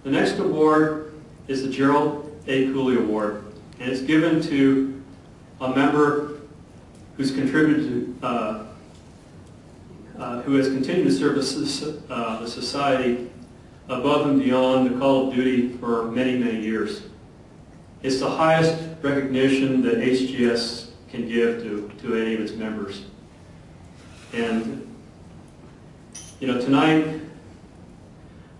The next award is the Gerald A. Cooley Award, and it's given to a member who's contributed to, who has continued to serve the society above and beyond the call of duty for many, many years. It's the highest recognition that HGS can give to any of its members. And, you know, tonight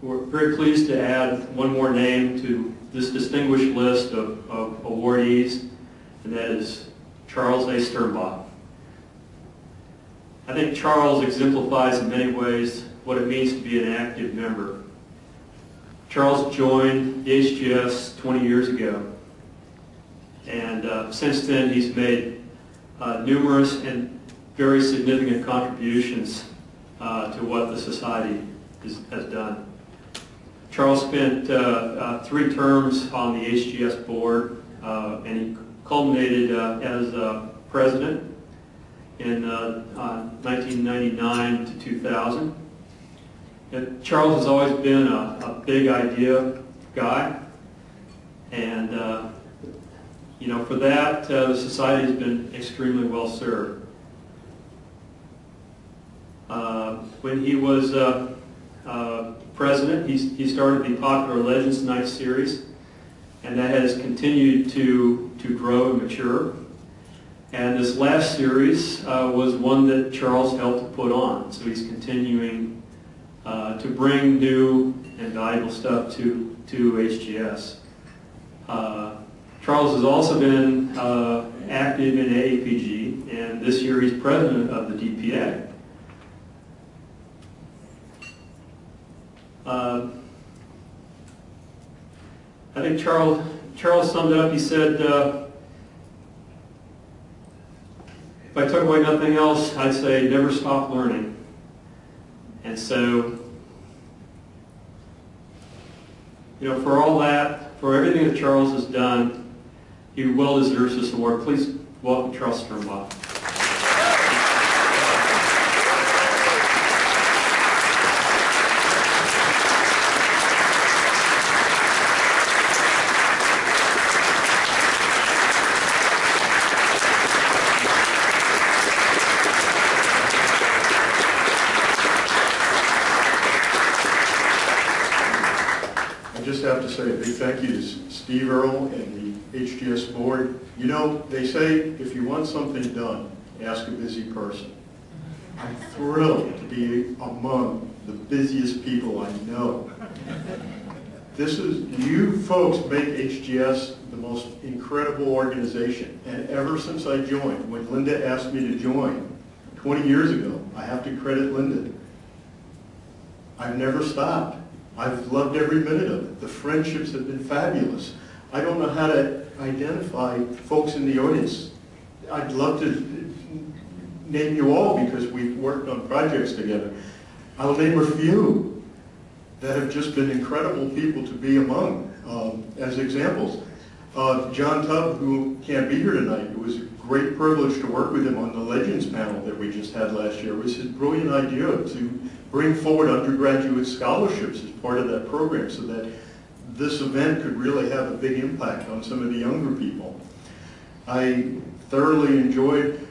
we're very pleased to add one more name to this distinguished list of awardees, and that is Charles A. Sternbach. I think Charles exemplifies in many ways what it means to be an active member. Charles joined the HGS 20 years ago, and since then he's made numerous and very significant contributions to what the society has done. Charles spent 3 terms on the HGS board, and he culminated as president in 1999 to 2000. And Charles has always been a big idea guy, and you know, for that the society has been extremely well served. When he was president, he started the popular Legends Night series, and that has continued to grow and mature. And this last series was one that Charles helped to put on, so he's continuing to bring new and valuable stuff to HGS. Charles has also been active in AAPG, and this year he's president of the DPA. I think Charles summed it up. He said, if I took away nothing else, I'd say never stop learning. And so, you know, for all that, for everything that Charles has done, he well deserves this award. Please welcome Charles Sternbach. I just have to say a big thank you to Steve Earle and the HGS board. You know, they say if you want something done, ask a busy person. I'm thrilled to be among the busiest people I know. You folks make HGS the most incredible organization. And ever since I joined, when Linda asked me to join 20 years ago, I have to credit Linda. I've never stopped. I've loved every minute of it. The friendships have been fabulous. I don't know how to identify folks in the audience. I'd love to name you all because we've worked on projects together. I'll name a few that have just been incredible people to be among as examples. John Tubb, who can't be here tonight, it was a great privilege to work with him on the Legends panel that we just had last year. It was his brilliant idea to bring forward undergraduate scholarships as part of that program so that this event could really have a big impact on some of the younger people. I thoroughly enjoyed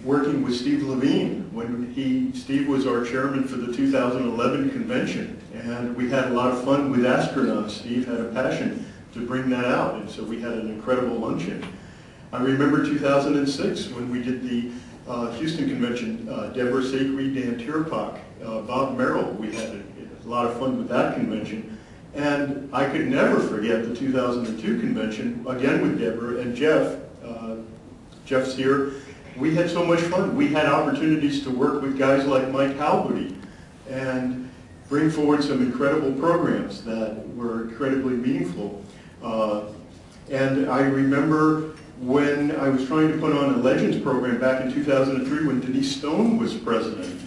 working with Steve Levine when Steve was our chairman for the 2011 convention, and we had a lot of fun with astronauts. Steve had a passion to bring that out, and so we had an incredible luncheon. I remember 2006 when we did the Houston convention, Deborah Sacre, Dan Tierpak, Bob Merrill. We had a lot of fun with that convention. And I could never forget the 2002 convention, again with Deborah and Jeff. Jeff's here. We had so much fun. We had opportunities to work with guys like Mike Halbody and bring forward some incredible programs that were incredibly meaningful. And I remember when I was trying to put on a Legends program back in 2003 when Denise Stone was president.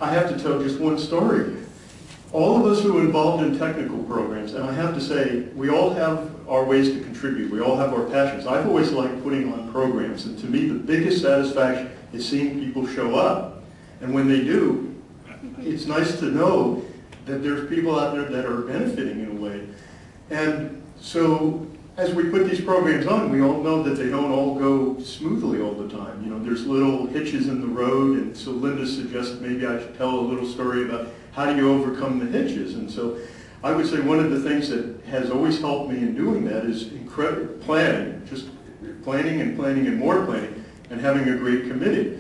I have to tell just one story. All of us who are involved in technical programs, and I have to say, we all have our ways to contribute. We all have our passions. I've always liked putting on programs, and to me the biggest satisfaction is seeing people show up. And when they do, it's nice to know that there's people out there that are benefiting in a way. And so as we put these programs on, we all know that they don't all go smoothly all the time. You know, there's little hitches in the road, and so Linda suggested maybe I should tell a little story about how do you overcome the hitches. And so I would say one of the things that has always helped me in doing that is incredible planning, just planning and planning and more planning, and having a great committee.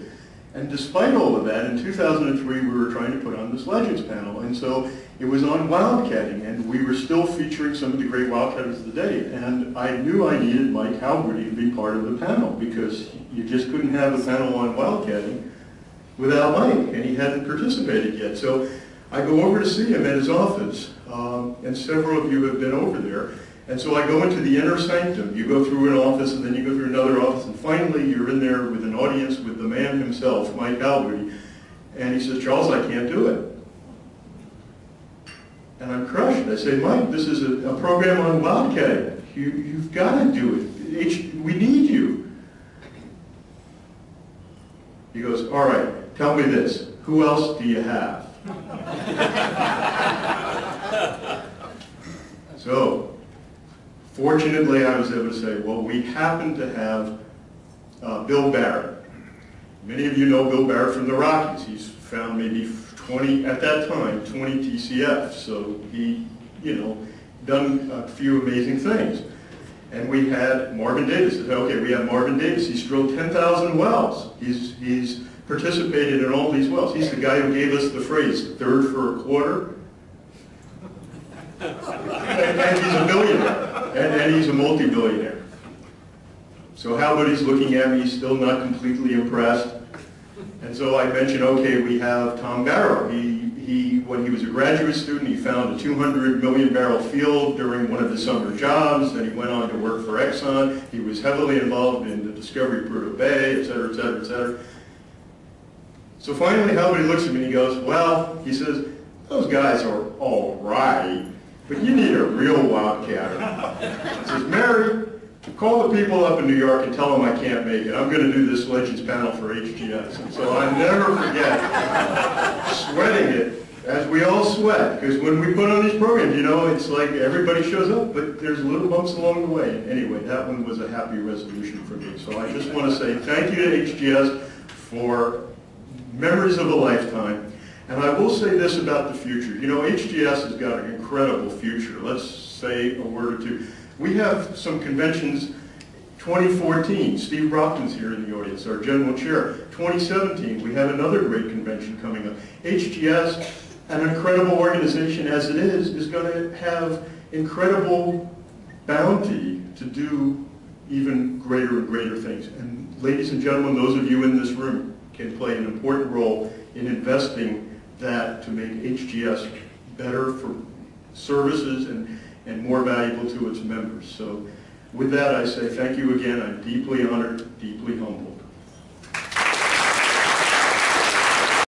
And despite all of that, in 2003 we were trying to put on this Legends panel, and so it was on wildcatting, and we were still featuring some of the great wildcatters of the day. And I knew I needed Mike Halberty to be part of the panel, because you just couldn't have a panel on wildcatting without Mike, and he hadn't participated yet. So I go over to see him at his office, and several of you have been over there. And so I go into the inner sanctum. You go through an office, and then you go through another office, and finally you're in there with an audience with the man himself, Mike Halberty. And he says, "Charles, I can't do it." And I'm crushed. I say, "Mike, this is a program on wildcatting. You've got to do it. We need you." He goes, "All right, tell me this. Who else do you have?" So, fortunately, I was able to say, well, we happen to have Bill Barrett. Many of you know Bill Barrett from the Rockies. He's found maybe 20, at that time, 20 TCF. So he, you know, done a few amazing things. And we had Marvin Davis. Okay, we have Marvin Davis. He's drilled 10,000 wells. He's participated in all these wells. He's the guy who gave us the phrase, "third for a quarter." And he's a billionaire, and he's a multi-billionaire. So Halberty's looking at me, he's still not completely impressed. And so I mentioned, okay, we have Tom Barrow. When he was a graduate student, he found a 200 million barrel field during one of his summer jobs. Then he went on to work for Exxon. He was heavily involved in the discovery of Prudhoe Bay, et cetera, et cetera, et cetera. So finally, Halberty looks at me and he goes, well, he says, those guys are all right, but you need a real wildcatter. He says, Mary, call the people up in New York and tell them I can't make it. I'm going to do this Legends panel for HGS. And so I never forget sweating it, as we all sweat, because when we put on these programs, you know, it's like everybody shows up, but there's little bumps along the way. And anyway, that one was a happy resolution for me. So I just want to say thank you to HGS for memories of a lifetime. And I will say this about the future. You know, HGS has got an incredible future. Let's say a word or two. We have some conventions. 2014, Steve Brockman's here in the audience, our general chair. 2017, we have another great convention coming up. HGS, an incredible organization as it is going to have incredible bounty to do even greater and greater things. And ladies and gentlemen, those of you in this room can play an important role in investing that to make HGS better for services and more valuable to its members. So with that, I say thank you again. I'm deeply honored, deeply humbled.